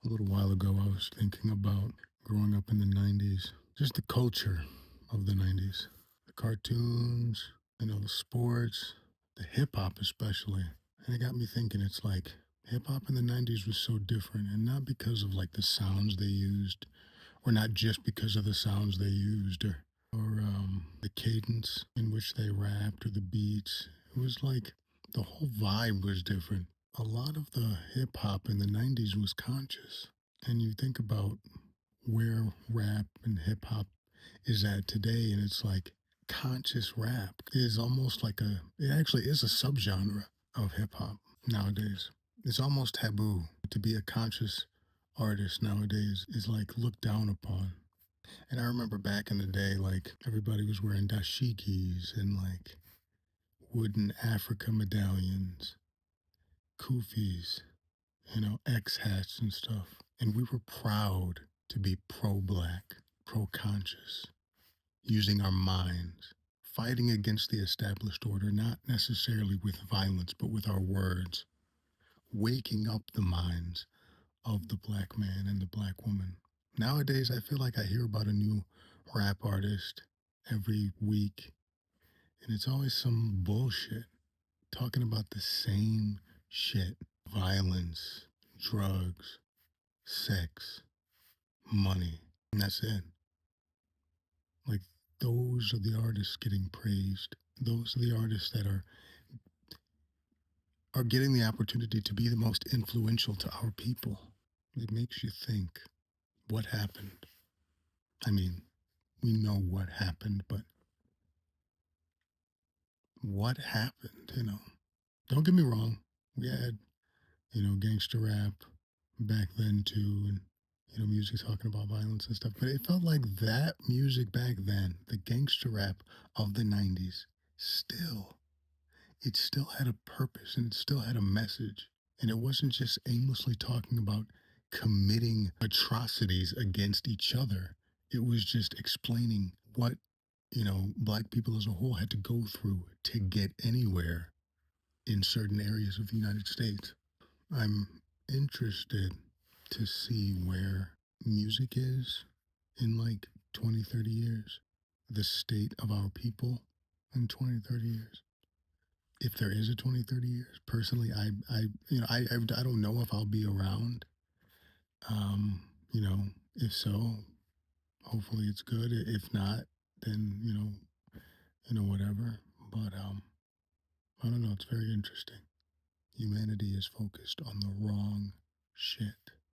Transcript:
A little while ago, I was thinking about growing up in the 90s, just the culture of the 90s, the cartoons, the sports, the hip hop, especially. And it got me thinking, it's like hip hop in the 90s was so different, and not because of like the sounds they used, or not just because of the sounds they used, or the cadence in which they rapped, or the beats. It was like the whole vibe was different. A lot of the hip hop in the 90s was conscious. And you think about where rap and hip hop is at today, and it's like conscious rap is almost like it actually is a subgenre of hip hop nowadays. It's almost taboo to be a conscious artist nowadays, is like looked down upon. And I remember back in the day, like everybody was wearing dashikis and like wooden Africa medallions, kufis, X hats and stuff. And we were proud to be pro black, pro conscious, using our minds, fighting against the established order, not necessarily with violence, but with our words, waking up the minds of the black man and the black woman. Nowadays, I feel like I hear about a new rap artist every week, and it's always some bullshit talking about the same shit: violence, drugs, sex, money. And that's it. Like, those are the artists getting praised. Those are the artists that are getting the opportunity to be the most influential to our people. It makes you think, what happened? I mean, we know what happened, but what happened, Don't get me wrong. We had, gangster rap back then too, and music talking about violence and stuff. But it felt like that music back then, the gangster rap of the '90s, still, it still had a purpose and it still had a message. And it wasn't just aimlessly talking about committing atrocities against each other. It was just explaining what, black people as a whole had to go through to get anywhere in certain areas of the United States. I'm interested to see where music is in like 20, 30 years, the state of our people in 20, 30 years. If there is a 20, 30 years, personally, I don't know if I'll be around. Um, you know, if so, hopefully it's good. If not, then, whatever. But I don't know. It's very interesting. Humanity is focused on the wrong shit.